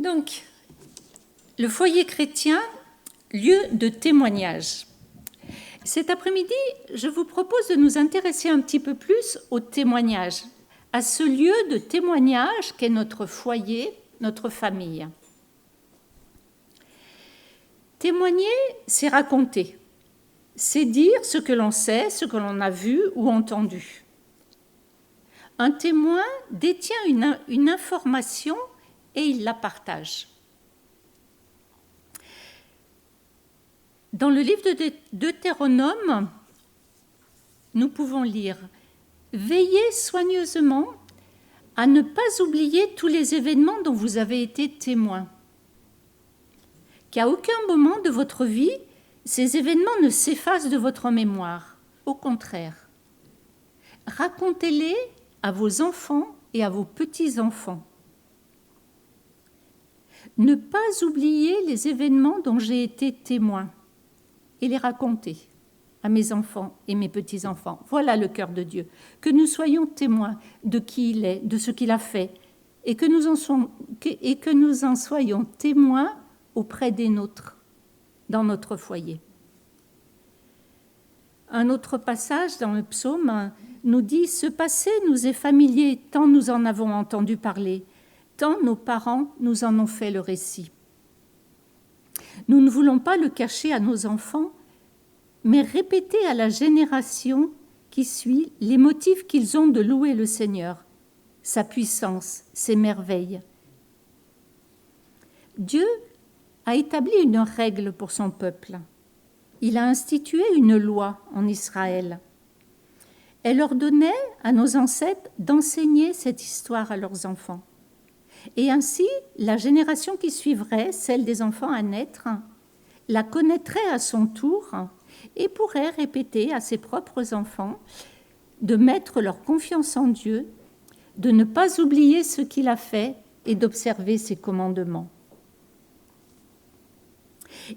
Donc, le foyer chrétien, lieu de témoignage. Cet après-midi, je vous propose de nous intéresser un petit peu plus au témoignage, à ce lieu de témoignage qu'est notre foyer, notre famille. Témoigner, c'est raconter, c'est dire ce que l'on sait, ce que l'on a vu ou entendu. Un témoin détient une information et il la partage. Dans le livre de Deutéronome, nous pouvons lire « Veillez soigneusement à ne pas oublier tous les événements dont vous avez été témoins. Qu'à aucun moment de votre vie, ces événements ne s'effacent de votre mémoire. Au contraire, racontez-les à vos enfants et à vos petits-enfants. Ne pas oublier les événements dont j'ai été témoin et les raconter à mes enfants et mes petits-enfants. Voilà le cœur de Dieu. Que nous soyons témoins de qui il est, de ce qu'il a fait, et que nous en soyons témoins auprès des nôtres, dans notre foyer. Un autre passage dans le psaume nous dit « Ce passé nous est familier, tant nous en avons entendu parler, tant nos parents nous en ont fait le récit. » Nous ne voulons pas le cacher à nos enfants, mais répéter à la génération qui suit les motifs qu'ils ont de louer le Seigneur, sa puissance, ses merveilles. Dieu a établi une règle pour son peuple. Il a institué une loi en Israël. Elle ordonnait à nos ancêtres d'enseigner cette histoire à leurs enfants. Et ainsi, la génération qui suivrait, celle des enfants à naître, la connaîtrait à son tour et pourrait répéter à ses propres enfants de mettre leur confiance en Dieu, de ne pas oublier ce qu'il a fait et d'observer ses commandements.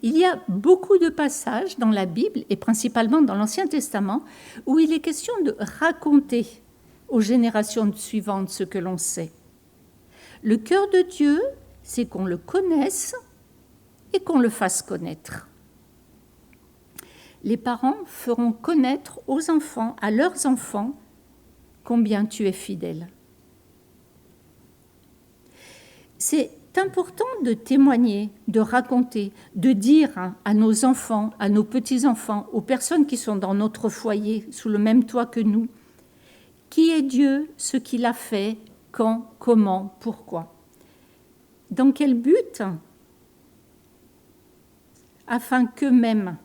Il y a beaucoup de passages dans la Bible, et principalement dans l'Ancien Testament, où il est question de raconter aux générations suivantes ce que l'on sait. Le cœur de Dieu, c'est qu'on le connaisse et qu'on le fasse connaître. Les parents feront connaître aux enfants, à leurs enfants, combien tu es fidèle. C'est important de témoigner, de raconter, de dire à nos enfants, à nos petits-enfants, aux personnes qui sont dans notre foyer, sous le même toit que nous, qui est Dieu, ce qu'il a fait, quand, comment, pourquoi. Dans quel but ? Afin qu'eux-mêmes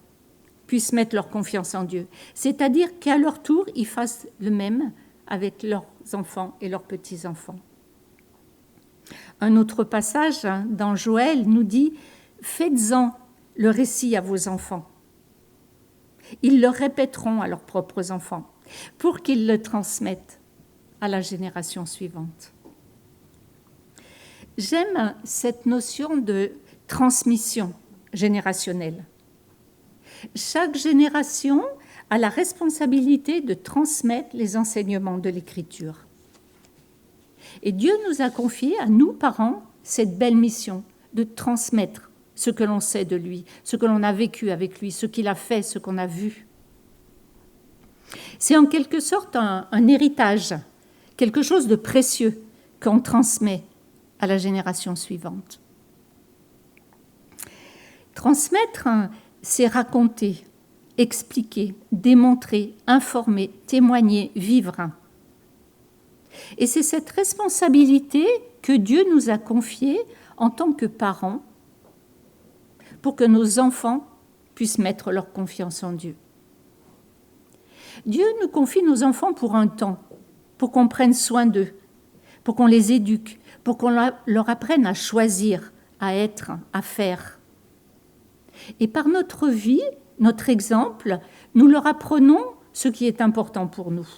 puissent mettre leur confiance en Dieu. C'est-à-dire qu'à leur tour, ils fassent le même avec leurs enfants et leurs petits-enfants. Un autre passage dans Joël nous dit « Faites-en le récit à vos enfants. Ils le répéteront à leurs propres enfants pour qu'ils le transmettent à la génération suivante. » J'aime cette notion de transmission générationnelle. Chaque génération a la responsabilité de transmettre les enseignements de l'Écriture. Et Dieu nous a confié, à nous, parents, cette belle mission de transmettre ce que l'on sait de lui, ce que l'on a vécu avec lui, ce qu'il a fait, ce qu'on a vu. C'est en quelque sorte un héritage, quelque chose de précieux qu'on transmet à la génération suivante. Transmettre, c'est raconter, expliquer, démontrer, informer, témoigner, vivre. Et c'est cette responsabilité que Dieu nous a confiée en tant que parents pour que nos enfants puissent mettre leur confiance en Dieu. Dieu nous confie nos enfants pour un temps, pour qu'on prenne soin d'eux, pour qu'on les éduque, pour qu'on leur apprenne à choisir, à être, à faire. Et par notre vie, notre exemple, nous leur apprenons ce qui est important pour nous.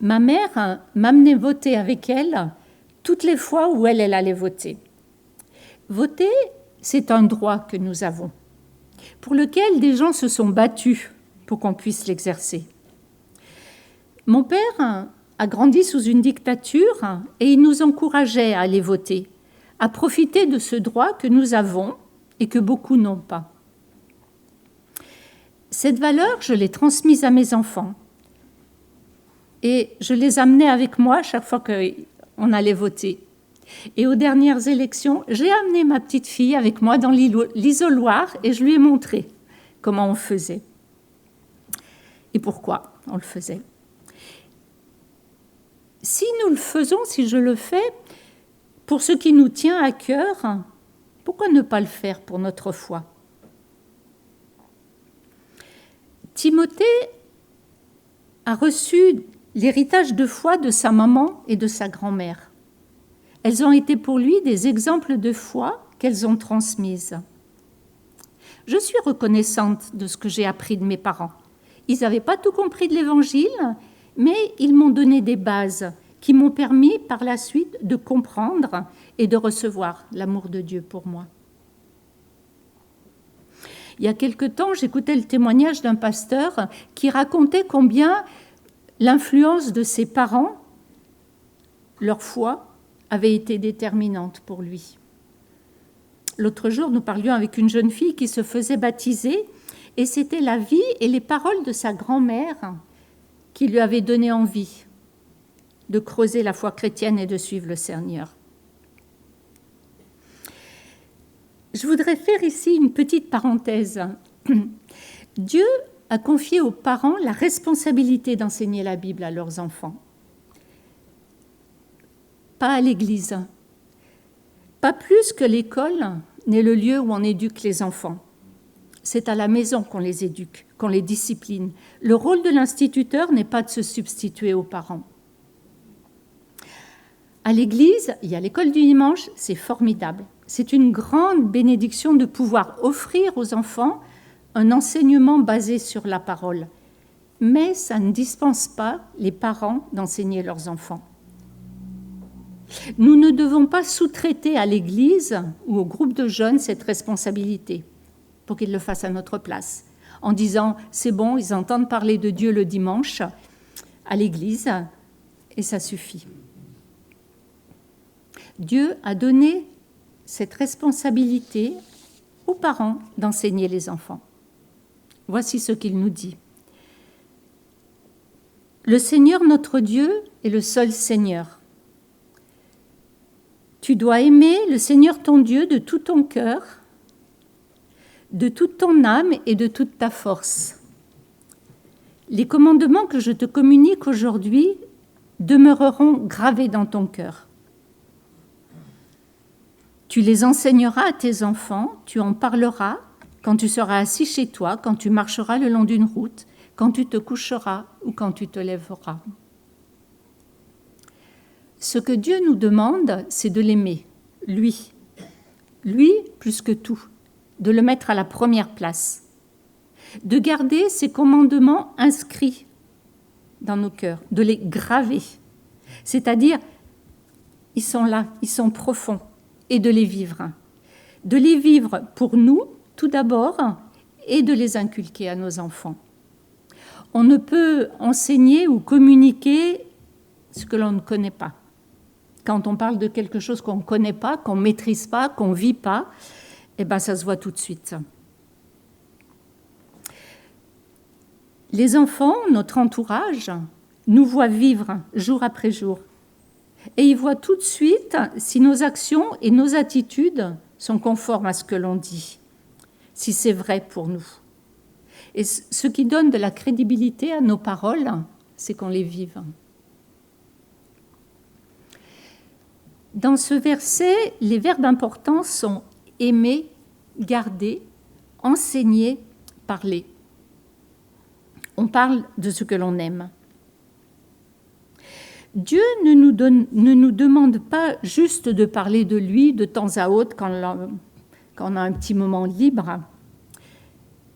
Ma mère m'amenait voter avec elle toutes les fois où elle allait voter. Voter, c'est un droit que nous avons, pour lequel des gens se sont battus pour qu'on puisse l'exercer. Mon père a grandi sous une dictature et il nous encourageait à aller voter, à profiter de ce droit que nous avons et que beaucoup n'ont pas. Cette valeur, je l'ai transmise à mes enfants et je les amenais avec moi chaque fois qu'on allait voter. Et aux dernières élections, j'ai amené ma petite fille avec moi dans l'isoloir et je lui ai montré comment on faisait et pourquoi on le faisait. Si nous le faisons, si je le fais, pour ce qui nous tient à cœur, pourquoi ne pas le faire pour notre foi ? Timothée a reçu l'héritage de foi de sa maman et de sa grand-mère. Elles ont été pour lui des exemples de foi qu'elles ont transmises. Je suis reconnaissante de ce que j'ai appris de mes parents. Ils n'avaient pas tout compris de l'Évangile, mais ils m'ont donné des bases qui m'ont permis par la suite de comprendre et de recevoir l'amour de Dieu pour moi. Il y a quelque temps, j'écoutais le témoignage d'un pasteur qui racontait combien l'influence de ses parents, leur foi, avait été déterminante pour lui. L'autre jour, nous parlions avec une jeune fille qui se faisait baptiser et c'était la vie et les paroles de sa grand-mère qui lui avaient donné envie de creuser la foi chrétienne et de suivre le Seigneur. Je voudrais faire ici une petite parenthèse. Dieu a confié aux parents la responsabilité d'enseigner la Bible à leurs enfants. Pas à l'église. Pas plus que l'école n'est le lieu où on éduque les enfants. C'est à la maison qu'on les éduque, qu'on les discipline. Le rôle de l'instituteur n'est pas de se substituer aux parents. À l'église, il y a l'école du dimanche, c'est formidable. C'est une grande bénédiction de pouvoir offrir aux enfants un enseignement basé sur la parole. Mais ça ne dispense pas les parents d'enseigner leurs enfants. Nous ne devons pas sous-traiter à l'église ou au groupe de jeunes cette responsabilité pour qu'ils le fassent à notre place, en disant « c'est bon, ils entendent parler de Dieu le dimanche à l'église et ça suffit ». Dieu a donné cette responsabilité aux parents d'enseigner les enfants. Voici ce qu'il nous dit. Le Seigneur notre Dieu est le seul Seigneur. Tu dois aimer le Seigneur ton Dieu de tout ton cœur, de toute ton âme et de toute ta force. Les commandements que je te communique aujourd'hui demeureront gravés dans ton cœur. Tu les enseigneras à tes enfants, tu en parleras quand tu seras assis chez toi, quand tu marcheras le long d'une route, quand tu te coucheras ou quand tu te lèveras. Ce que Dieu nous demande, c'est de l'aimer, lui plus que tout, de le mettre à la première place, de garder ses commandements inscrits dans nos cœurs, de les graver, c'est-à-dire, ils sont là, ils sont profonds, et de les vivre. De les vivre pour nous, tout d'abord, et de les inculquer à nos enfants. On ne peut enseigner ou communiquer ce que l'on ne connaît pas. Quand on parle de quelque chose qu'on ne connaît pas, qu'on ne maîtrise pas, qu'on ne vit pas, eh ben, ça se voit tout de suite. Les enfants, notre entourage, nous voient vivre jour après jour. Et ils voient tout de suite si nos actions et nos attitudes sont conformes à ce que l'on dit, si c'est vrai pour nous. Et ce qui donne de la crédibilité à nos paroles, c'est qu'on les vive. Dans ce verset, les verbes importants sont aimer, garder, enseigner, parler. On parle de ce que l'on aime. Dieu ne nous demande pas juste de parler de lui de temps à autre quand on a un petit moment libre,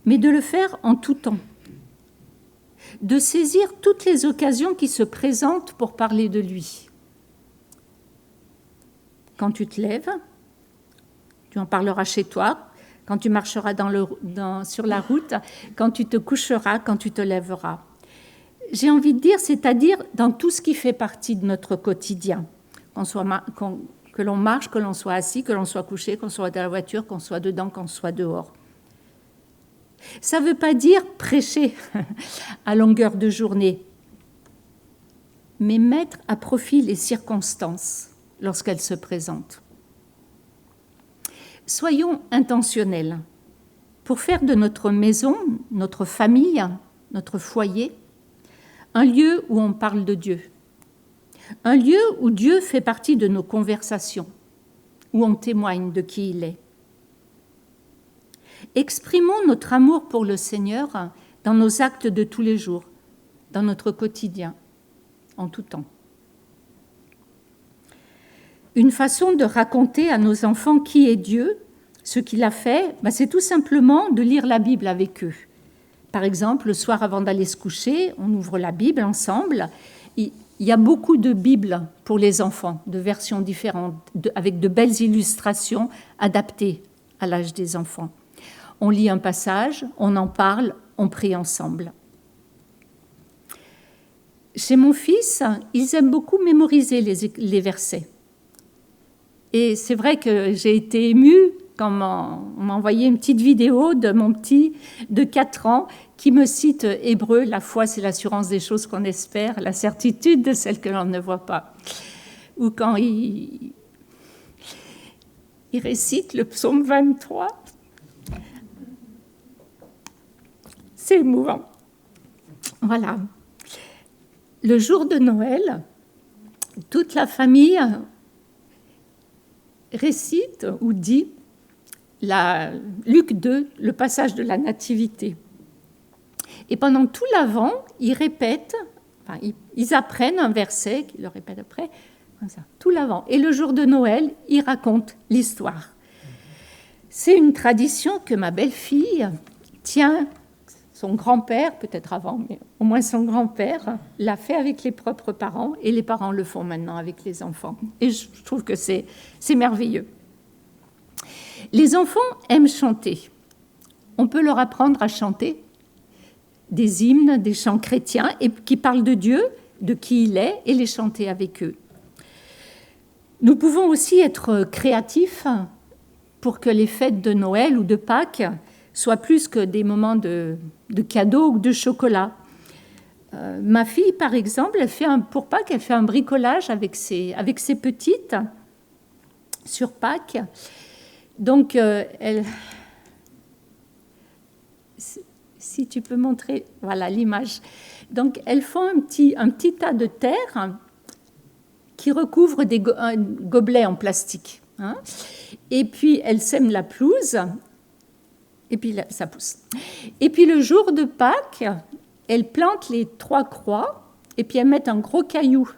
mais de le faire en tout temps, de saisir toutes les occasions qui se présentent pour parler de lui. Quand tu te lèves, tu en parleras chez toi, quand tu marcheras sur la route, quand tu te coucheras, quand tu te lèveras. j'ai envie de dire, c'est-à-dire dans tout ce qui fait partie de notre quotidien, que l'on marche, que l'on soit assis, que l'on soit couché, qu'on soit dans la voiture, qu'on soit dedans, qu'on soit dehors. Ça ne veut pas dire prêcher à longueur de journée, mais mettre à profit les circonstances lorsqu'elles se présentent. Soyons intentionnels pour faire de notre maison, notre famille, notre foyer, un lieu où on parle de Dieu, un lieu où Dieu fait partie de nos conversations, où on témoigne de qui il est. Exprimons notre amour pour le Seigneur dans nos actes de tous les jours, dans notre quotidien, en tout temps. Une façon de raconter à nos enfants qui est Dieu, ce qu'il a fait, c'est tout simplement de lire la Bible avec eux. Par exemple, le soir avant d'aller se coucher, on ouvre la Bible ensemble. Il y a beaucoup de Bibles pour les enfants, de versions différentes, avec de belles illustrations adaptées à l'âge des enfants. On lit un passage, on en parle, on prie ensemble. Chez mon fils, ils aiment beaucoup mémoriser les versets. Et c'est vrai que j'ai été émue quand on m'a envoyé une petite vidéo de mon petit de 4 ans qui me cite Hébreu, la foi c'est l'assurance des choses qu'on espère, la certitude de celles que l'on ne voit pas. Ou quand il récite le psaume 23. C'est émouvant. Voilà. Le jour de Noël, toute la famille récite ou dit Luc 2, le passage de la Nativité. Et pendant tout l'Avent, ils répètent, ils apprennent un verset, qu'ils le répètent après, comme ça, tout l'Avent. Et le jour de Noël, ils racontent l'histoire. C'est une tradition que ma belle-fille tient. Son grand-père, peut-être avant, mais au moins son grand-père, l'a fait avec les propres parents, et les parents le font maintenant avec les enfants. Et je trouve que c'est merveilleux. Les enfants aiment chanter. On peut leur apprendre à chanter des hymnes, des chants chrétiens, et qui parlent de Dieu, de qui il est, et les chanter avec eux. Nous pouvons aussi être créatifs pour que les fêtes de Noël ou de Pâques soient plus que des moments de cadeaux ou de chocolat. Ma fille, par exemple, pour Pâques, elle fait un bricolage avec ses petites sur Pâques. Donc, si tu peux montrer, voilà l'image. Donc, elles font un petit tas de terre qui recouvre un gobelet en plastique. Hein. Et puis, elles sèment la pelouse. Et puis là, ça pousse. Et puis le jour de Pâques, elles plantent les 3 croix et puis elles mettent un gros caillou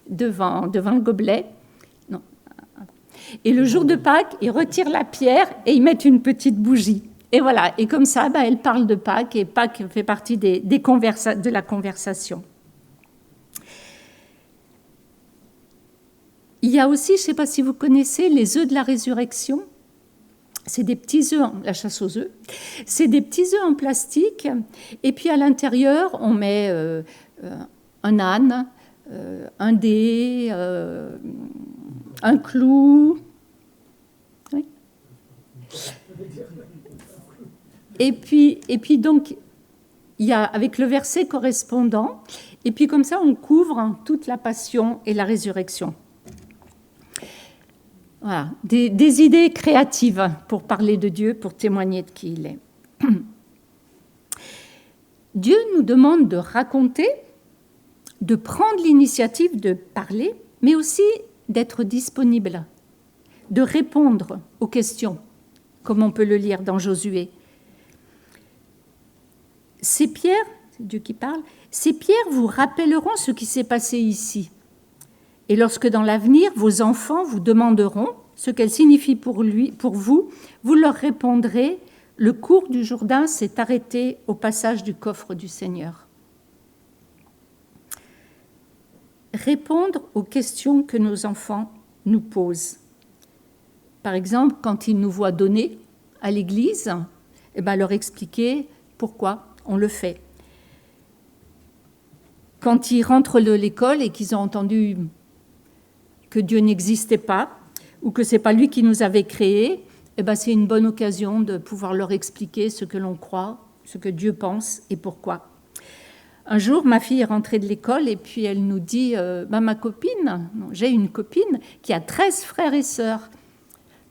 devant le gobelet. Non. Et le jour de Pâques, ils retirent la pierre et ils mettent une petite bougie. Et voilà. Et comme ça, elles parlent de Pâques et Pâques fait partie de la conversation. Il y a aussi, je ne sais pas si vous connaissez, les œufs de la résurrection. C'est des petits œufs, la chasse aux œufs, c'est des petits œufs en plastique, et puis à l'intérieur, on met un âne, un dé, un clou. Oui. Et puis donc, il y a avec le verset correspondant, et puis comme ça, on couvre toute la passion et la résurrection. Voilà, des idées créatives pour parler de Dieu, pour témoigner de qui il est. Dieu nous demande de raconter, de prendre l'initiative de parler, mais aussi d'être disponible, de répondre aux questions, comme on peut le lire dans Josué. Ces pierres, c'est Dieu qui parle, ces pierres vous rappelleront ce qui s'est passé ici. Et lorsque dans l'avenir, vos enfants vous demanderont ce qu'elles signifient pour vous, vous leur répondrez « Le cours du Jourdain s'est arrêté au passage du coffre du Seigneur ». Répondre aux questions que nos enfants nous posent. Par exemple, quand ils nous voient donner à l'église, leur expliquer pourquoi on le fait. quand ils rentrent de l'école et qu'ils ont entendu que Dieu n'existait pas ou que ce n'est pas lui qui nous avait créés, eh ben c'est une bonne occasion de pouvoir leur expliquer ce que l'on croit, ce que Dieu pense et pourquoi. Un jour, ma fille est rentrée de l'école et puis elle nous dit ma copine, j'ai une copine qui a 13 frères et sœurs.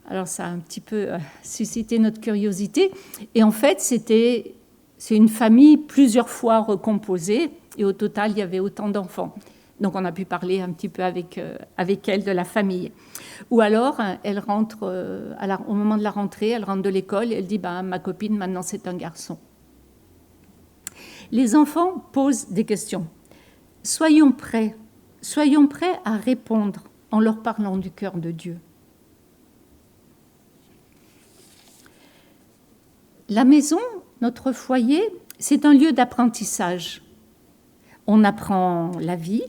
Alors ça a un petit peu suscité notre curiosité. Et en fait, c'est une famille plusieurs fois recomposée et au total, il y avait autant d'enfants. Donc on a pu parler un petit peu avec elle de la famille. Ou alors, elle rentre, au moment de la rentrée, elle rentre de l'école et elle dit ma copine, maintenant c'est un garçon. Les enfants posent des questions. Soyons prêts à répondre en leur parlant du cœur de Dieu. La maison, notre foyer, c'est un lieu d'apprentissage. On apprend la vie,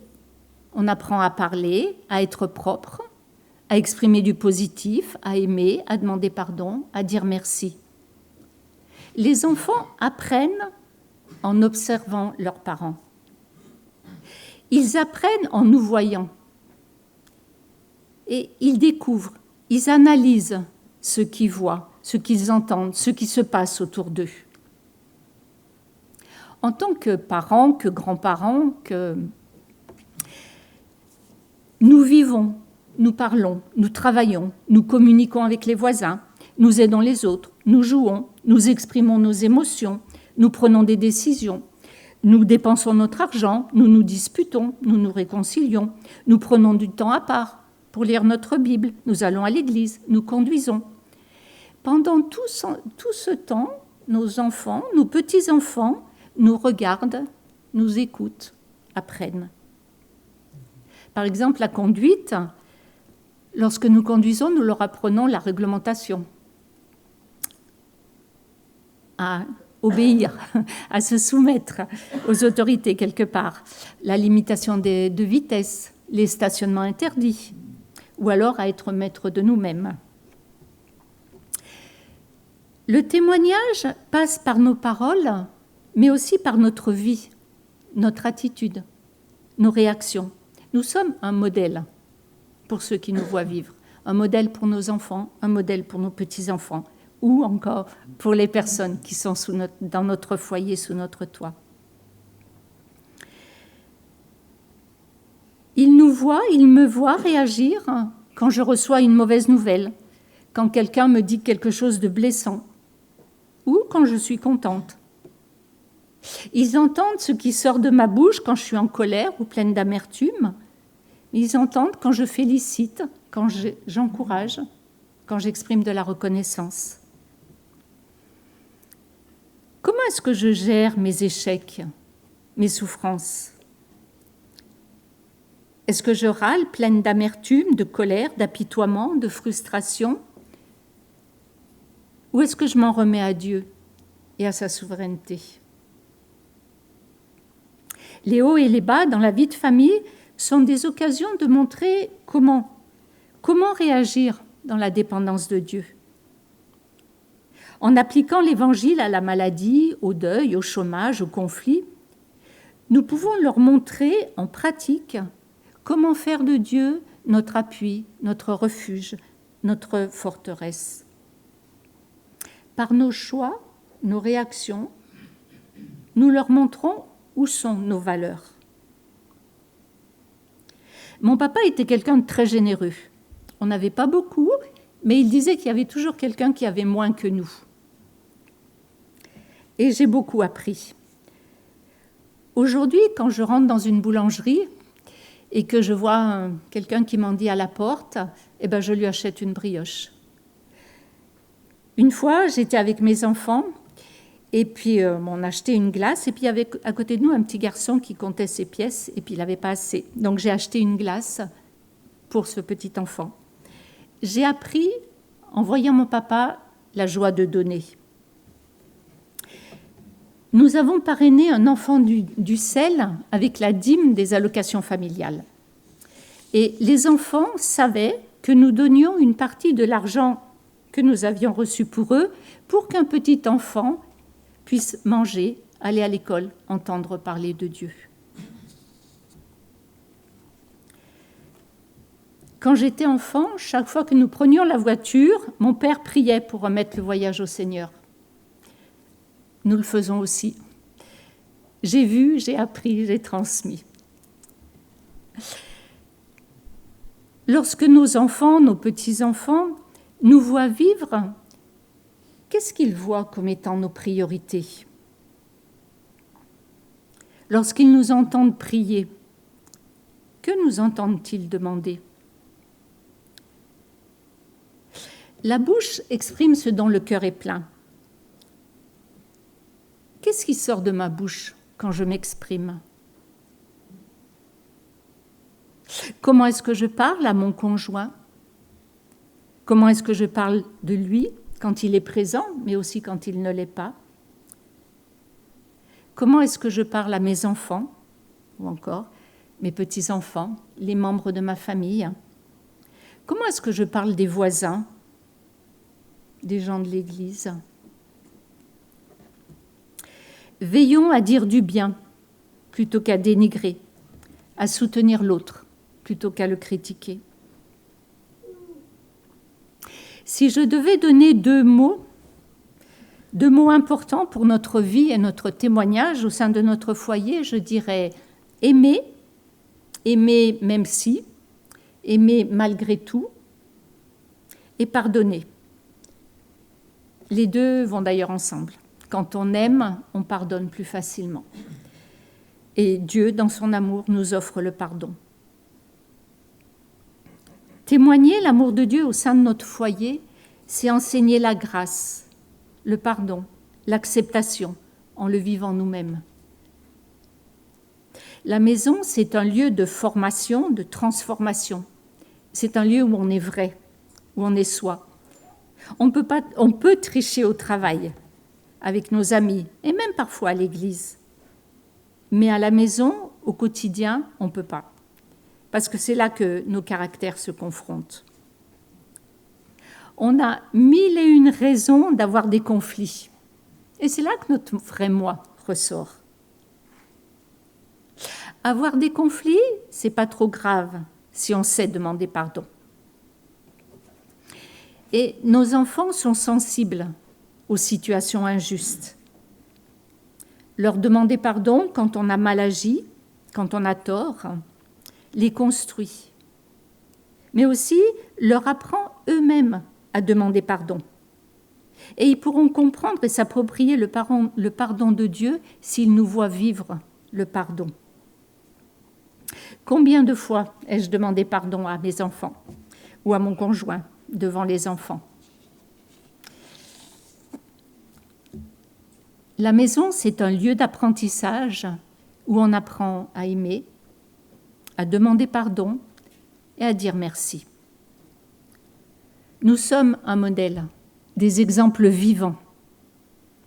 on apprend à parler, à être propre, à exprimer du positif, à aimer, à demander pardon, à dire merci. Les enfants apprennent en observant leurs parents. Ils apprennent en nous voyant. Et ils découvrent, ils analysent ce qu'ils voient, ce qu'ils entendent, ce qui se passe autour d'eux. En tant que parents, que grands-parents, nous vivons, nous parlons, nous travaillons, nous communiquons avec les voisins, nous aidons les autres, nous jouons, nous exprimons nos émotions, nous prenons des décisions, nous dépensons notre argent, nous nous disputons, nous nous réconcilions, nous prenons du temps à part pour lire notre Bible, nous allons à l'église, nous conduisons. Pendant tout ce temps, nos enfants, nos petits-enfants, nous regardent, nous écoutent, apprennent. Par exemple, la conduite, lorsque nous conduisons, nous leur apprenons la réglementation, à obéir, à se soumettre aux autorités quelque part, la limitation de vitesse, les stationnements interdits, ou alors à être maître de nous-mêmes. Le témoignage passe par nos paroles, mais aussi par notre vie, notre attitude, nos réactions. Nous sommes un modèle pour ceux qui nous voient vivre, un modèle pour nos enfants, un modèle pour nos petits-enfants, ou encore pour les personnes qui sont dans notre foyer, sous notre toit. Ils nous voient, ils me voient réagir quand je reçois une mauvaise nouvelle, quand quelqu'un me dit quelque chose de blessant, ou quand je suis contente. Ils entendent ce qui sort de ma bouche quand je suis en colère ou pleine d'amertume. Ils entendent quand je félicite, quand j'encourage, quand j'exprime de la reconnaissance. Comment est-ce que je gère mes échecs, mes souffrances ? Est-ce que je râle pleine d'amertume, de colère, d'apitoiement, de frustration ? Ou est-ce que je m'en remets à Dieu et à sa souveraineté ? Les hauts et les bas dans la vie de famille sont des occasions de montrer comment réagir dans la dépendance de Dieu. En appliquant l'Évangile à la maladie, au deuil, au chômage, au conflit, nous pouvons leur montrer en pratique comment faire de Dieu notre appui, notre refuge, notre forteresse. Par nos choix, nos réactions, nous leur montrons où sont nos valeurs. Mon papa était quelqu'un de très généreux. On n'avait pas beaucoup, mais il disait qu'il y avait toujours quelqu'un qui avait moins que nous. Et j'ai beaucoup appris. Aujourd'hui, quand je rentre dans une boulangerie et que je vois quelqu'un qui mendie à la porte, je lui achète une brioche. Une fois, j'étais avec mes enfants et puis on achetait une glace et puis il y avait à côté de nous un petit garçon qui comptait ses pièces et puis il n'avait pas assez. Donc j'ai acheté une glace pour ce petit enfant. J'ai appris, en voyant mon papa, la joie de donner. Nous avons parrainé un enfant du CEL avec la dîme des allocations familiales. Et les enfants savaient que nous donnions une partie de l'argent que nous avions reçu pour eux pour qu'un petit enfant puisse manger, aller à l'école, entendre parler de Dieu. Quand j'étais enfant, chaque fois que nous prenions la voiture, mon père priait pour remettre le voyage au Seigneur. Nous le faisons aussi. J'ai vu, j'ai appris, j'ai transmis. Lorsque nos enfants, nos petits-enfants, nous voient vivre, qu'est-ce qu'ils voient comme étant nos priorités? Lorsqu'ils nous entendent prier, que nous entendent-ils demander? La bouche exprime ce dont le cœur est plein. Qu'est-ce qui sort de ma bouche quand je m'exprime? Comment est-ce que je parle à mon conjoint? Comment est-ce que je parle de lui quand il est présent, mais aussi quand il ne l'est pas? Comment est-ce que je parle à mes enfants, ou encore mes petits-enfants, les membres de ma famille? Comment est-ce que je parle des voisins, des gens de l'Église? Veillons à dire du bien plutôt qu'à dénigrer, à soutenir l'autre plutôt qu'à le critiquer. Si je devais donner deux mots importants pour notre vie et notre témoignage au sein de notre foyer, je dirais aimer, aimer même si, aimer malgré tout, et pardonner. Les deux vont d'ailleurs ensemble. Quand on aime, on pardonne plus facilement. Et Dieu, dans son amour, nous offre le pardon. Témoigner l'amour de Dieu au sein de notre foyer, c'est enseigner la grâce, le pardon, l'acceptation en le vivant nous-mêmes. La maison, c'est un lieu de formation, de transformation. C'est un lieu où on est vrai, où on est soi. On peut tricher au travail, avec nos amis, et même parfois à l'église. Mais à la maison, au quotidien, on ne peut pas. Parce que c'est là que nos caractères se confrontent. On a mille et une raisons d'avoir des conflits. Et c'est là que notre vrai moi ressort. Avoir des conflits, c'est pas trop grave si on sait demander pardon. Et nos enfants sont sensibles aux situations injustes. Leur demander pardon quand on a mal agi, quand on a tort, les construit. Mais aussi leur apprend eux-mêmes à demander pardon. Et ils pourront comprendre et s'approprier le pardon de Dieu s'ils nous voient vivre le pardon. Combien de fois ai-je demandé pardon à mes enfants ou à mon conjoint devant les enfants? La maison, c'est un lieu d'apprentissage où on apprend à aimer, à demander pardon et à dire merci. Nous sommes un modèle, des exemples vivants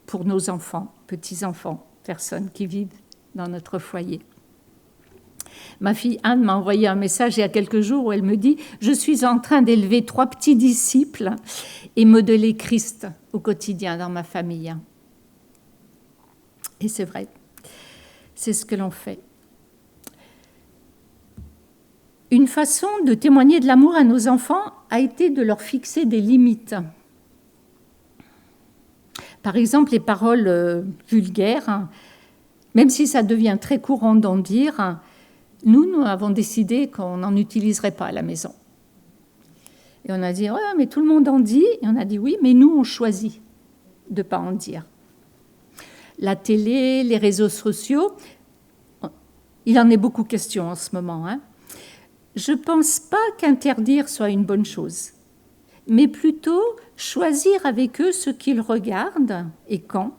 pour nos enfants, petits-enfants, personnes qui vivent dans notre foyer. Ma fille Anne m'a envoyé un message il y a quelques jours où elle me dit « Je suis en train d'élever 3 petits disciples et modeler Christ au quotidien dans ma famille. » Et c'est vrai, c'est ce que l'on fait. Une façon de témoigner de l'amour à nos enfants a été de leur fixer des limites. Par exemple, les paroles vulgaires, même si ça devient très courant d'en dire, nous avons décidé qu'on n'en utiliserait pas à la maison. Et on a dit, ouais, mais tout le monde en dit. Et on a dit, oui, mais nous, on choisit de ne pas en dire. La télé, les réseaux sociaux, il en est beaucoup question en ce moment. Je ne pense pas qu'interdire soit une bonne chose, mais plutôt choisir avec eux ce qu'ils regardent et quand,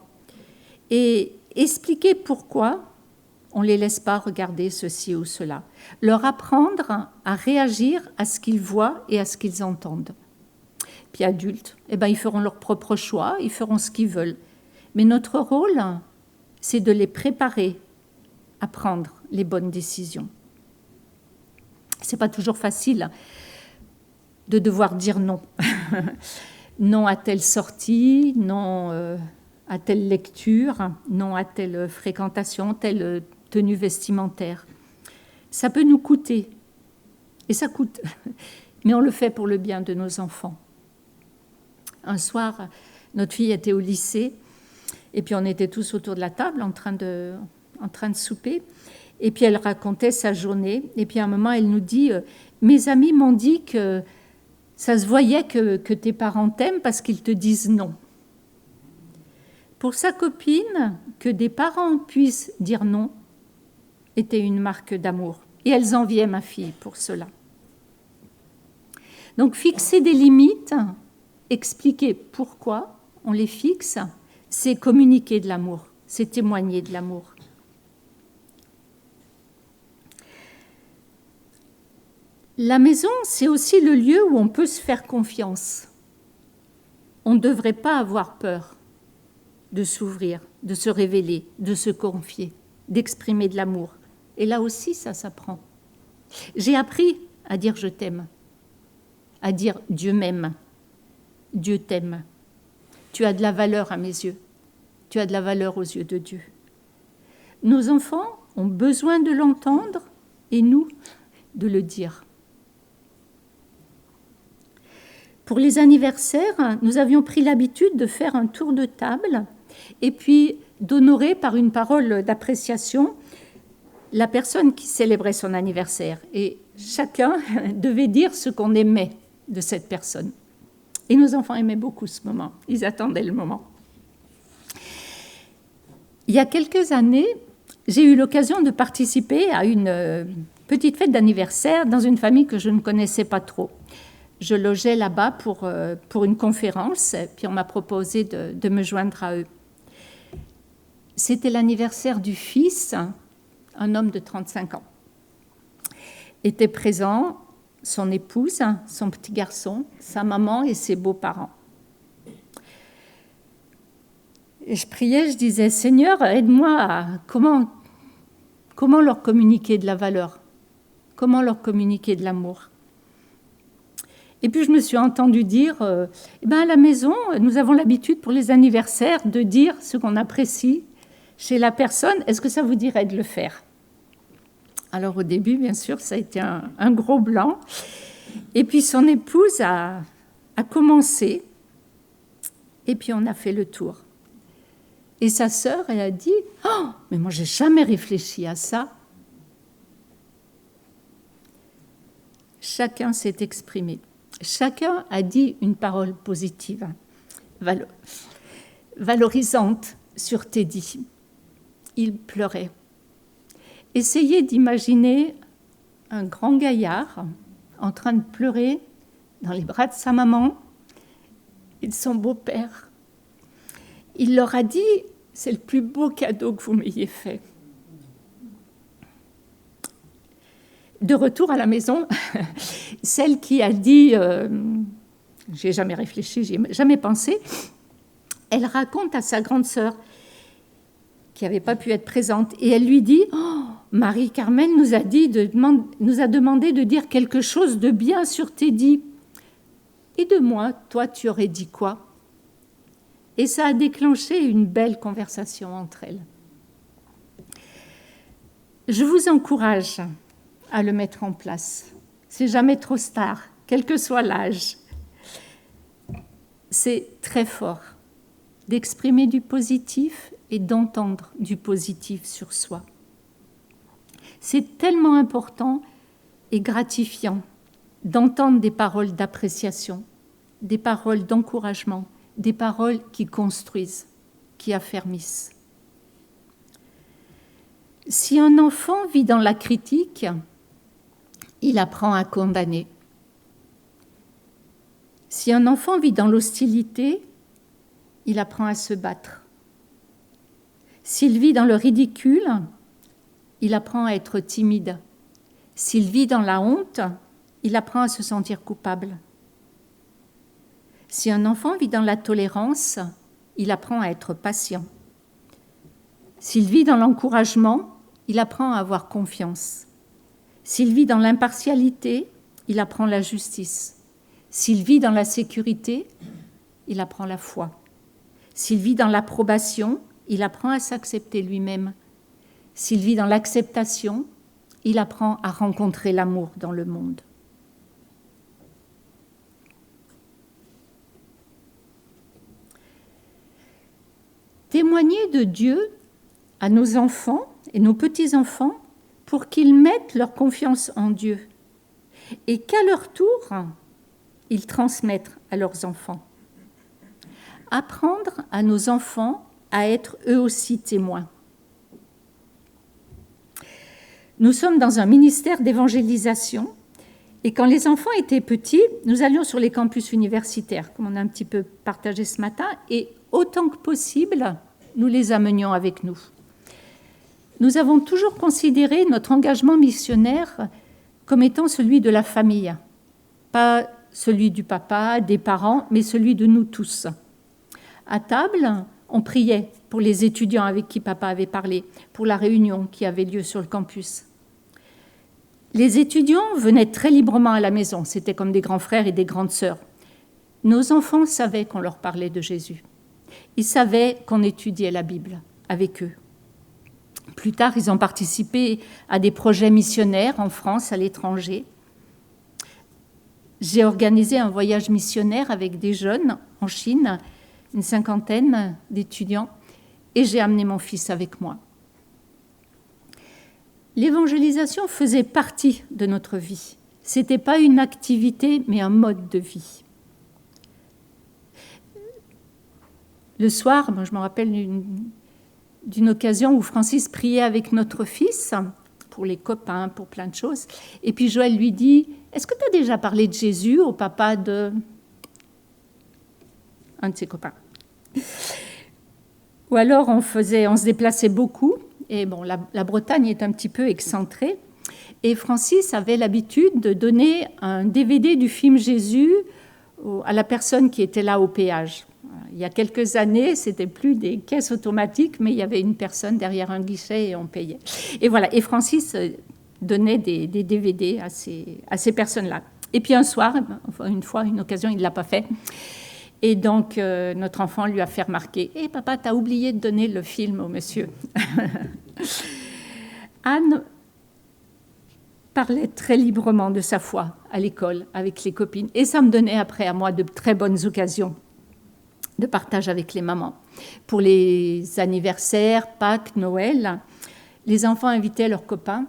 et expliquer pourquoi on ne les laisse pas regarder ceci ou cela. Leur apprendre à réagir à ce qu'ils voient et à ce qu'ils entendent. Puis adultes, ils feront leur propre choix, ils feront ce qu'ils veulent. Mais notre rôle, c'est de les préparer à prendre les bonnes décisions. Ce n'est pas toujours facile de devoir dire non. Non à telle sortie, non à telle lecture, non à telle fréquentation, telle tenue vestimentaire. Ça peut nous coûter, et ça coûte. mais on le fait pour le bien de nos enfants. Un soir, notre fille était au lycée, et puis on était tous autour de la table en train de souper, et puis elle racontait sa journée, et puis à un moment elle nous dit « Mes amis m'ont dit que ça se voyait que tes parents t'aiment parce qu'ils te disent non. » Pour sa copine, que des parents puissent dire non était une marque d'amour, et elles enviaient ma fille pour cela. Donc fixer des limites, expliquer pourquoi on les fixe, c'est communiquer de l'amour, c'est témoigner de l'amour. La maison, c'est aussi le lieu où on peut se faire confiance. On ne devrait pas avoir peur de s'ouvrir, de se révéler, de se confier, d'exprimer de l'amour. Et là aussi, ça s'apprend. J'ai appris à dire « je t'aime », à dire « Dieu m'aime », « Dieu t'aime ». Tu as de la valeur à mes yeux. Tu as de la valeur aux yeux de Dieu. Nos enfants ont besoin de l'entendre et nous, de le dire. Pour les anniversaires, nous avions pris l'habitude de faire un tour de table et puis d'honorer par une parole d'appréciation la personne qui célébrait son anniversaire. Et chacun devait dire ce qu'on aimait de cette personne. Et nos enfants aimaient beaucoup ce moment. Ils attendaient le moment. Il y a quelques années, j'ai eu l'occasion de participer à une petite fête d'anniversaire dans une famille que je ne connaissais pas trop. Je logeais là-bas pour une conférence, puis on m'a proposé de me joindre à eux. C'était l'anniversaire du fils, un homme de 35 ans. Était présent son épouse, son petit garçon, sa maman et ses beaux-parents. Et je priais, je disais, Seigneur, aide-moi à comment leur communiquer de la valeur, comment leur communiquer de l'amour. Et puis je me suis entendue dire, à la maison, nous avons l'habitude pour les anniversaires de dire ce qu'on apprécie chez la personne. Est-ce que ça vous dirait de le faire ? Alors au début, bien sûr, ça a été un gros blanc. Et puis son épouse a commencé, et puis on a fait le tour. Et sa sœur, elle a dit « Oh, mais moi, j'ai jamais réfléchi à ça. » Chacun s'est exprimé. Chacun a dit une parole positive, valorisante sur Teddy. Il pleurait. Essayez d'imaginer un grand gaillard en train de pleurer dans les bras de sa maman et de son beau-père. Il leur a dit « C'est le plus beau cadeau que vous m'ayez fait. » De retour à la maison, celle qui a dit « J'ai jamais réfléchi, j'ai jamais pensé », elle raconte à sa grande sœur qui n'avait pas pu être présente, et elle lui dit oh, « Marie-Carmen nous a demandé de dire quelque chose de bien sur Teddy. Et de moi, toi, tu aurais dit quoi ?» Et ça a déclenché une belle conversation entre elles. Je vous encourage à le mettre en place. C'est jamais trop tard, quel que soit l'âge. C'est très fort d'exprimer du positif et d'entendre du positif sur soi. C'est tellement important et gratifiant d'entendre des paroles d'appréciation, des paroles d'encouragement, des paroles qui construisent, qui affermissent. Si un enfant vit dans la critique, il apprend à condamner. Si un enfant vit dans l'hostilité, il apprend à se battre. S'il vit dans le ridicule, il apprend à être timide. S'il vit dans la honte, il apprend à se sentir coupable. Si un enfant vit dans la tolérance, il apprend à être patient. S'il vit dans l'encouragement, il apprend à avoir confiance. S'il vit dans l'impartialité, il apprend la justice. S'il vit dans la sécurité, il apprend la foi. S'il vit dans l'approbation, il apprend à s'accepter lui-même. S'il vit dans l'acceptation, il apprend à rencontrer l'amour dans le monde. témoigner de Dieu à nos enfants et nos petits-enfants pour qu'ils mettent leur confiance en Dieu et qu'à leur tour, ils transmettent à leurs enfants. Apprendre à nos enfants à être eux aussi témoins. Nous sommes dans un ministère d'évangélisation et quand les enfants étaient petits, nous allions sur les campus universitaires, comme on a un petit peu partagé ce matin, et autant que possible, nous les amenions avec nous. Nous avons toujours considéré notre engagement missionnaire comme étant celui de la famille, pas celui du papa, des parents, mais celui de nous tous. À table, on priait pour les étudiants avec qui papa avait parlé, pour la réunion qui avait lieu sur le campus. Les étudiants venaient très librement à la maison, c'était comme des grands frères et des grandes sœurs. Nos enfants savaient qu'on leur parlait de Jésus. Ils savaient qu'on étudiait la Bible avec eux. Plus tard, ils ont participé à des projets missionnaires en France, à l'étranger. J'ai organisé un voyage missionnaire avec des jeunes en Chine, une 50aine d'étudiants, et j'ai amené mon fils avec moi. L'évangélisation faisait partie de notre vie. Ce n'était pas une activité, mais un mode de vie. Le soir, je me rappelle d'une occasion où Francis priait avec notre fils, pour les copains, pour plein de choses. Et puis Joël lui dit, est-ce que tu as déjà parlé de Jésus au papa de un de ses copains? Ou alors on se déplaçait beaucoup. Et bon, la Bretagne est un petit peu excentrée. Et Francis avait l'habitude de donner un DVD du film Jésus à la personne qui était là au péage. Il y a quelques années, c'était plus des caisses automatiques, mais il y avait une personne derrière un guichet et on payait. Et voilà, et Francis donnait des DVD à ces personnes-là. Et puis un soir, une occasion, il ne l'a pas fait. Et donc, notre enfant lui a fait remarquer « Hé, papa, t'as oublié de donner le film au monsieur. » Anne parlait très librement de sa foi à l'école, avec les copines. Et ça me donnait après à moi de très bonnes occasions de partage avec les mamans. Pour les anniversaires, Pâques, Noël, les enfants invitaient leurs copains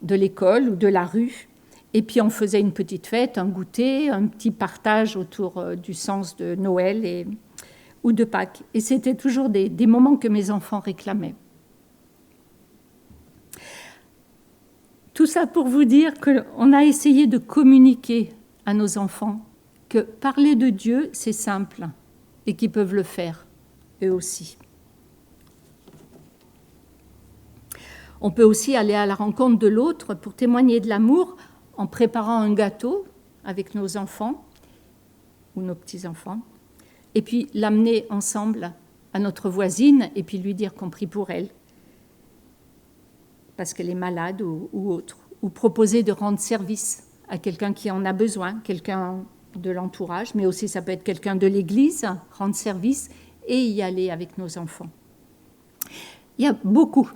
de l'école ou de la rue. Et puis on faisait une petite fête, un goûter, un petit partage autour du sens de Noël ou de Pâques. Et c'était toujours des moments que mes enfants réclamaient. Tout ça pour vous dire qu'on a essayé de communiquer à nos enfants que parler de Dieu, c'est simple et qu'ils peuvent le faire, eux aussi. On peut aussi aller à la rencontre de l'autre pour témoigner de l'amour en préparant un gâteau avec nos enfants ou nos petits-enfants, et puis l'amener ensemble à notre voisine et puis lui dire qu'on prie pour elle, parce qu'elle est malade ou autre, ou proposer de rendre service à quelqu'un qui en a besoin, quelqu'un de l'entourage, mais aussi ça peut être quelqu'un de l'Église, rendre service et y aller avec nos enfants. Il y a beaucoup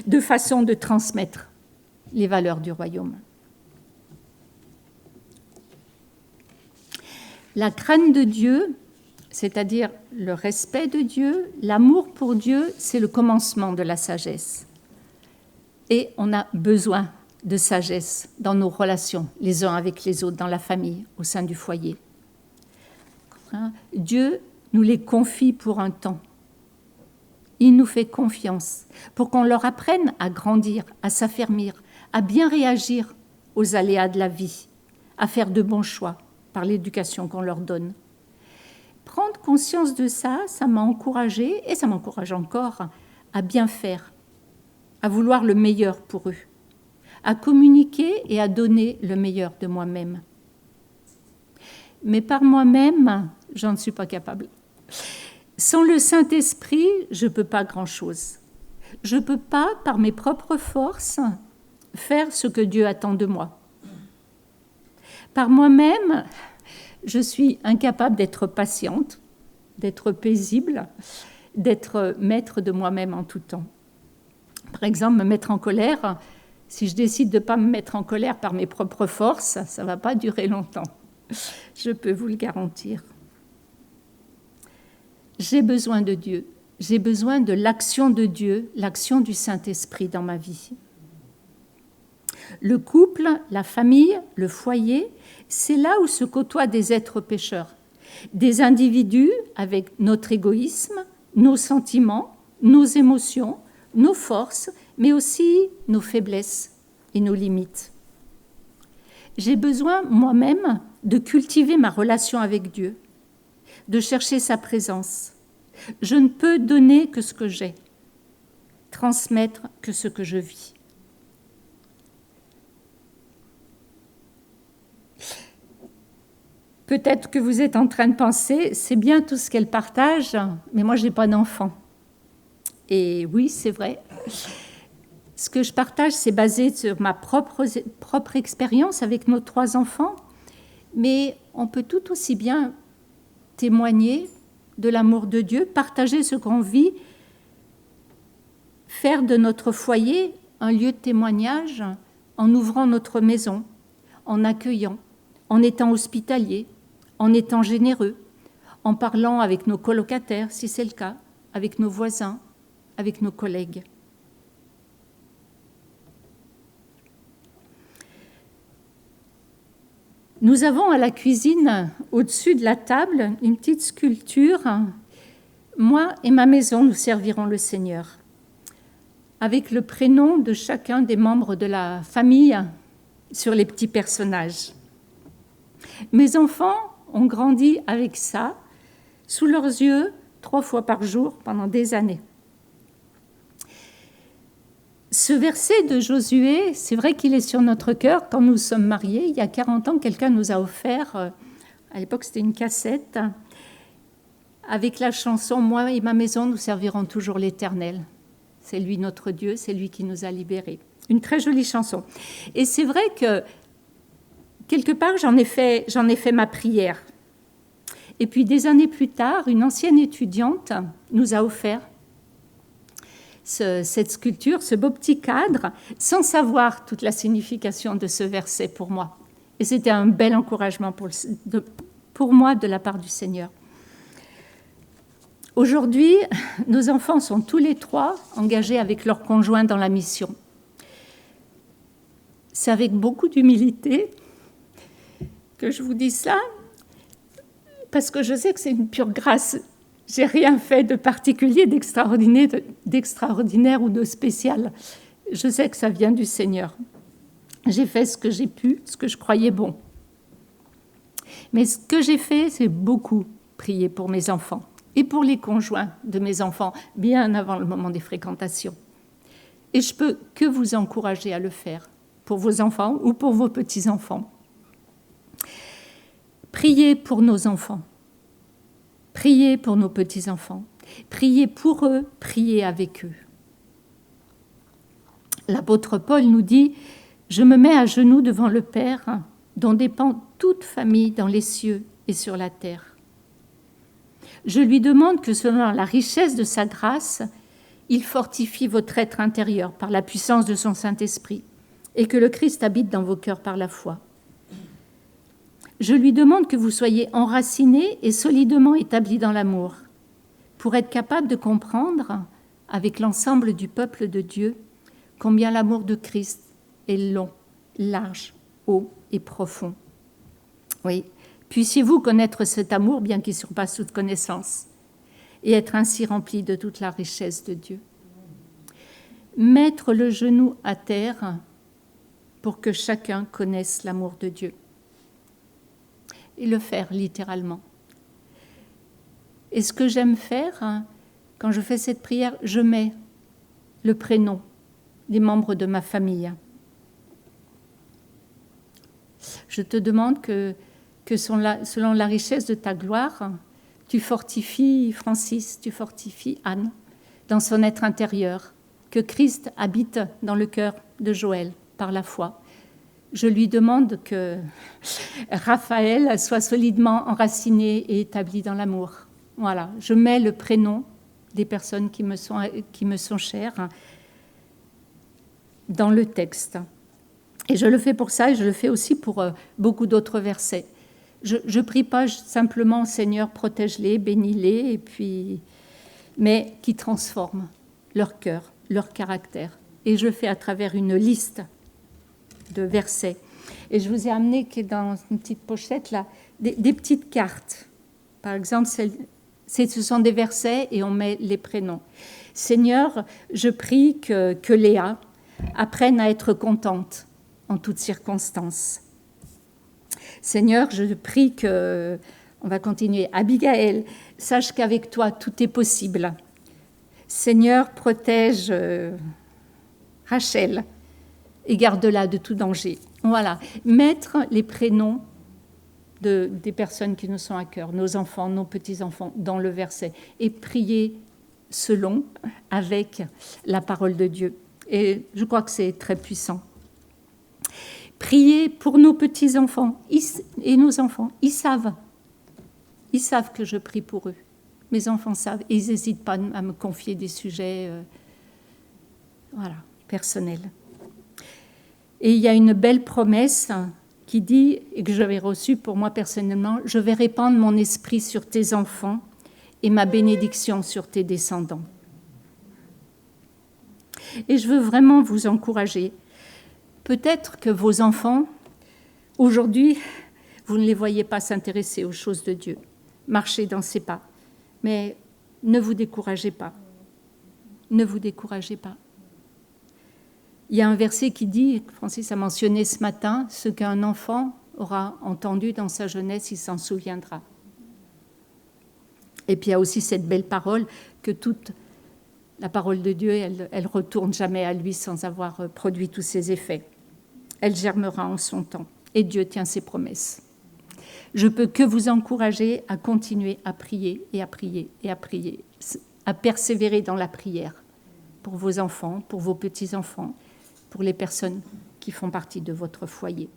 de façons de transmettre les valeurs du royaume. La crainte de Dieu, c'est-à-dire le respect de Dieu, l'amour pour Dieu, c'est le commencement de la sagesse. Et on a besoin de sagesse dans nos relations, les uns avec les autres, dans la famille, au sein du foyer. Dieu nous les confie pour un temps. Il nous fait confiance pour qu'on leur apprenne à grandir, à s'affermir, à bien réagir aux aléas de la vie, à faire de bons choix par l'éducation qu'on leur donne. Prendre conscience de ça, ça m'a encouragée, et ça m'encourage encore, à bien faire, à vouloir le meilleur pour eux, à communiquer et à donner le meilleur de moi-même. Mais par moi-même, j'en suis pas capable. Sans le Saint-Esprit, je ne peux pas grand-chose. Je ne peux pas, par mes propres forces, faire ce que Dieu attend de moi. Par moi-même, je suis incapable d'être patiente, d'être paisible, d'être maître de moi-même en tout temps. Par exemple, me mettre en colère, si je décide de ne pas me mettre en colère par mes propres forces, ça ne va pas durer longtemps. Je peux vous le garantir. J'ai besoin de Dieu. j'ai besoin de l'action de Dieu, l'action du Saint-Esprit dans ma vie. Le couple, la famille, le foyer, c'est là où se côtoient des êtres pécheurs, des individus avec notre égoïsme, nos sentiments, nos émotions, nos forces, mais aussi nos faiblesses et nos limites. J'ai besoin moi-même de cultiver ma relation avec Dieu, de chercher sa présence. Je ne peux donner que ce que j'ai, transmettre que ce que je vis. Peut-être que vous êtes en train de penser, c'est bien tout ce qu'elle partage, mais moi, je n'ai pas d'enfant. Et oui, c'est vrai. Ce que je partage, c'est basé sur ma propre expérience avec nos 3 enfants, mais on peut tout aussi bien témoigner de l'amour de Dieu, partager ce qu'on vit, faire de notre foyer un lieu de témoignage en ouvrant notre maison, en accueillant, en étant hospitalier, en étant généreux, en parlant avec nos colocataires, si c'est le cas, avec nos voisins, avec nos collègues. Nous avons à la cuisine, au-dessus de la table, une petite sculpture. Moi et ma maison, nous servirons le Seigneur. Avec le prénom de chacun des membres de la famille sur les petits personnages. Mes enfants ont grandi avec ça, sous leurs yeux, 3 fois par jour, pendant des années. Ce verset de Josué, c'est vrai qu'il est sur notre cœur. Quand nous sommes mariés, il y a 40 ans, quelqu'un nous a offert, à l'époque c'était une cassette, avec la chanson « Moi et ma maison, nous servirons toujours l'Éternel ». C'est lui notre Dieu, c'est lui qui nous a libérés. Une très jolie chanson. Et c'est vrai que, quelque part, j'en ai fait ma prière. Et puis, des années plus tard, une ancienne étudiante nous a offert cette sculpture, ce beau petit cadre, sans savoir toute la signification de ce verset pour moi. Et c'était un bel encouragement pour moi de la part du Seigneur. Aujourd'hui, nos enfants sont tous les 3 engagés avec leurs conjoints dans la mission. C'est avec beaucoup d'humilité que je vous dis ça, parce que je sais que c'est une pure grâce. J'ai rien fait de particulier, d'extraordinaire ou de spécial. Je sais que ça vient du Seigneur. J'ai fait ce que j'ai pu, ce que je croyais bon. Mais ce que j'ai fait, c'est beaucoup prier pour mes enfants et pour les conjoints de mes enfants, bien avant le moment des fréquentations. Et je peux que vous encourager à le faire, pour vos enfants ou pour vos petits-enfants. Priez pour nos enfants. Priez pour nos petits-enfants, priez pour eux, priez avec eux. L'apôtre Paul nous dit « Je me mets à genoux devant le Père, dont dépend toute famille dans les cieux et sur la terre. Je lui demande que selon la richesse de sa grâce, il fortifie votre être intérieur par la puissance de son Saint-Esprit et que le Christ habite dans vos cœurs par la foi. Je lui demande que vous soyez enracinés et solidement établis dans l'amour, pour être capable de comprendre, avec l'ensemble du peuple de Dieu, combien l'amour de Christ est long, large, haut et profond. Oui, puissiez-vous connaître cet amour, bien qu'il surpasse toute connaissance, et être ainsi remplis de toute la richesse de Dieu. Mettre le genou à terre pour que chacun connaisse l'amour de Dieu. Et le faire littéralement. Et ce que j'aime faire, quand je fais cette prière, je mets le prénom des membres de ma famille. Je te demande que selon la richesse de ta gloire, tu fortifies Francis, tu fortifies Anne dans son être intérieur, que Christ habite dans le cœur de Joël par la foi. Je lui demande que Raphaël soit solidement enraciné et établi dans l'amour. Voilà, je mets le prénom des personnes qui me sont chères dans le texte. Et je le fais pour ça et je le fais aussi pour beaucoup d'autres versets. Je ne prie pas simplement « Seigneur, protège-les, bénis-les » et puis mais qui transforment leur cœur, leur caractère. Et je le fais à travers une liste de versets. Et je vous ai amené, qui est dans une petite pochette là, des petites cartes. Par exemple, ce sont des versets et on met les prénoms. Seigneur, je prie que Léa apprenne à être contente en toutes circonstances. Seigneur, je prie que, on va continuer, Abigaël, sache qu'avec toi tout est possible. Seigneur, protège Rachel et garde-la de tout danger. Voilà, mettre les prénoms des personnes qui nous sont à cœur, nos enfants, nos petits-enfants, dans le verset, et prier selon, avec la parole de Dieu. Et je crois que c'est très puissant. Prier pour nos petits-enfants et nos enfants. Ils savent que je prie pour eux. Mes enfants savent, et ils n'hésitent pas à me confier des sujets personnels. Et il y a une belle promesse qui dit, et que j'avais reçue pour moi personnellement, « Je vais répandre mon esprit sur tes enfants et ma bénédiction sur tes descendants. » Et je veux vraiment vous encourager. Peut-être que vos enfants, aujourd'hui, vous ne les voyez pas s'intéresser aux choses de Dieu, marcher dans ses pas. Mais ne vous découragez pas. Ne vous découragez pas. Il y a un verset qui dit, Francis a mentionné ce matin, ce qu'un enfant aura entendu dans sa jeunesse, il s'en souviendra. Et puis il y a aussi cette belle parole que toute la parole de Dieu, elle retourne jamais à lui sans avoir produit tous ses effets. Elle germera en son temps. Et Dieu tient ses promesses. Je peux que vous encourager à continuer à prier et à prier et à prier, à persévérer dans la prière pour vos enfants, pour vos petits-enfants, pour les personnes qui font partie de votre foyer.